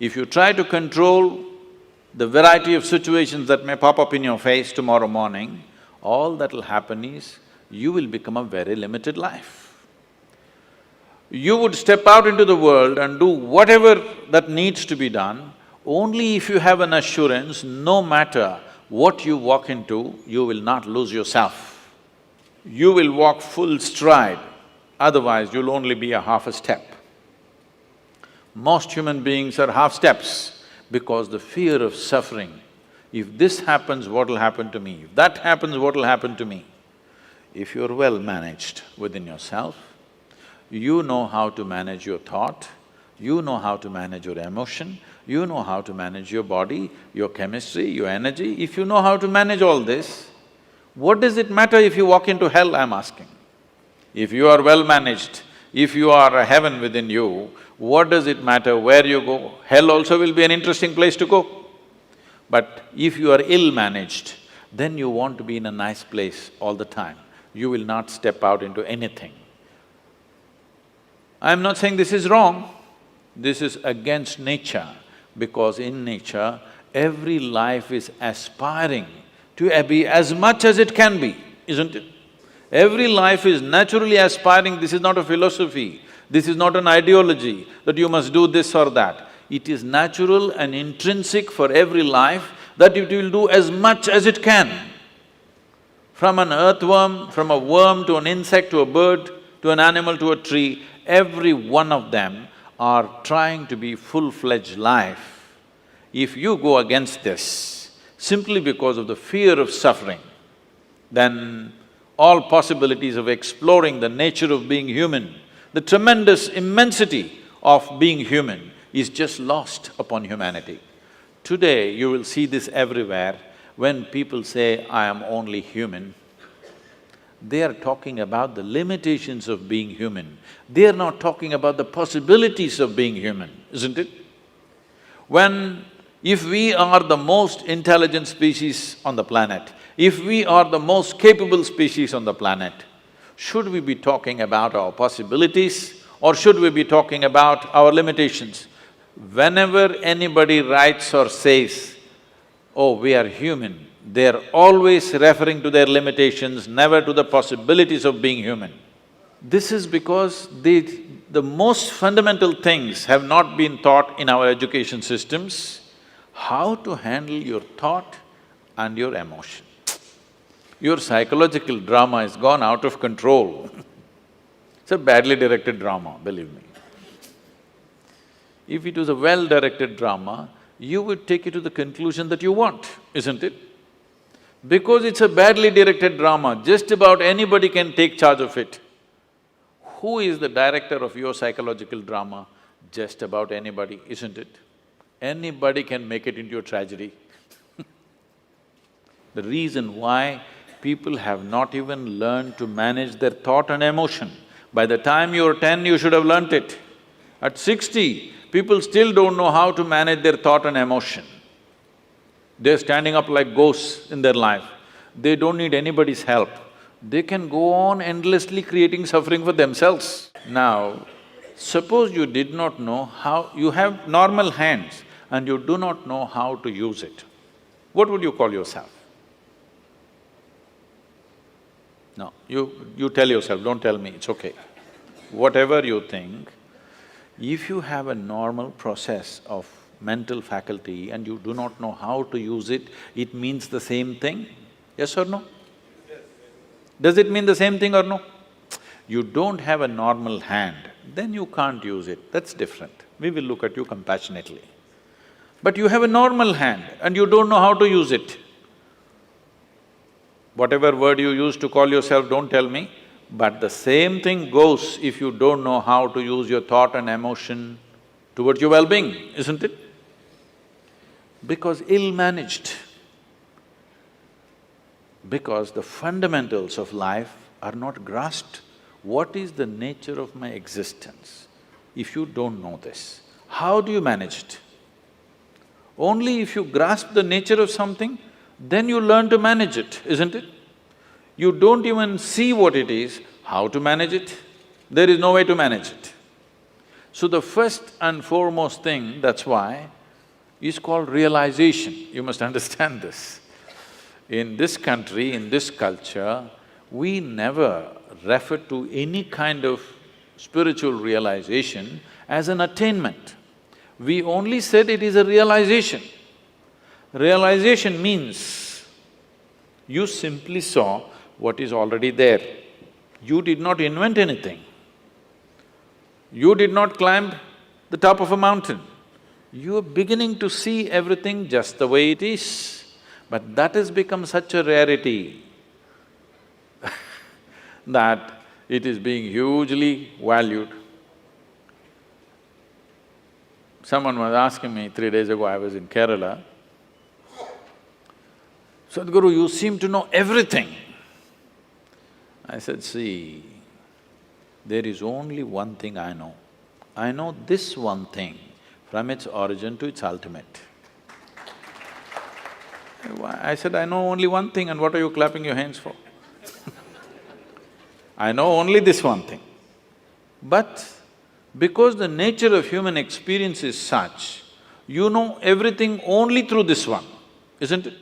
If you try to control the variety of situations that may pop up in your face tomorrow morning, all that'll happen is you will become a very limited life. You would step out into the world and do whatever that needs to be done only if you have an assurance, no matter what you walk into, you will not lose yourself. You will walk full stride, otherwise you'll only be a half a step. Most human beings are half steps because the fear of suffering. If this happens, what'll happen to me? If that happens, what'll happen to me? If you're well managed within yourself, you know how to manage your thought, you know how to manage your emotion, you know how to manage your body, your chemistry, your energy. If you know how to manage all this, what does it matter if you walk into hell, I'm asking? If you are well managed, if you are a heaven within you, what does it matter where you go? Hell also will be an interesting place to go. But if you are ill-managed, then you want to be in a nice place all the time. You will not step out into anything. I'm not saying this is wrong, this is against nature, because in nature, every life is aspiring to be as much as it can be, isn't it? Every life is naturally aspiring, this is not a philosophy, this is not an ideology that you must do this or that. It is natural and intrinsic for every life that it will do as much as it can. From an earthworm, from a worm to an insect to a bird, to an animal to a tree, every one of them are trying to be full-fledged life. If you go against this simply because of the fear of suffering, then all possibilities of exploring the nature of being human, the tremendous immensity of being human is just lost upon humanity. Today, you will see this everywhere. When people say, I am only human, they are talking about the limitations of being human. They are not talking about the possibilities of being human, isn't it? If we are the most intelligent species on the planet, if we are the most capable species on the planet, should we be talking about our possibilities or should we be talking about our limitations? Whenever anybody writes or says, oh, we are human, they're always referring to their limitations, never to the possibilities of being human. This is because the most fundamental things have not been taught in our education systems, how to handle your thought and your emotion. Your psychological drama has gone out of control. It's a badly directed drama, believe me. If it was a well-directed drama, you would take it to the conclusion that you want, isn't it? Because it's a badly directed drama, just about anybody can take charge of it. Who is the director of your psychological drama? Just about anybody, isn't it? Anybody can make it into a tragedy. The reason why people have not even learned to manage their thought and emotion. By the time you're 10, you should have learnt it. At 60, people still don't know how to manage their thought and emotion. They're standing up like ghosts in their life. They don't need anybody's help. They can go on endlessly creating suffering for themselves. Now, suppose you did not know how… you have normal hands and you do not know how to use it. What would you call yourself? No, you tell yourself, don't tell me, it's okay. Whatever you think, if you have a normal process of mental faculty and you do not know how to use it, it means the same thing, yes or no? Does it mean the same thing or no? You don't have a normal hand, then you can't use it, that's different. We will look at you compassionately. But you have a normal hand and you don't know how to use it. Whatever word you use to call yourself, don't tell me, but the same thing goes if you don't know how to use your thought and emotion towards your well-being, isn't it? Because ill-managed, because the fundamentals of life are not grasped. What is the nature of my existence? If you don't know this, how do you manage it? Only if you grasp the nature of something, then you learn to manage it, isn't it? You don't even see what it is, how to manage it? There is no way to manage it. So the first and foremost thing, that's why, is called realization. You must understand this. In this country, in this culture, we never refer to any kind of spiritual realization as an attainment. We only said it is a realization. Realization means you simply saw what is already there. You did not invent anything. You did not climb the top of a mountain. You are beginning to see everything just the way it is. But that has become such a rarity that it is being hugely valued. Someone was asking me 3 days ago, I was in Kerala, "Sadhguru, you seem to know everything." I said, "See, there is only one thing I know. I know this one thing from its origin to its ultimate." I said, "I know only one thing, and what are you clapping your hands for?" I know only this one thing. But because the nature of human experience is such, you know everything only through this one, isn't it?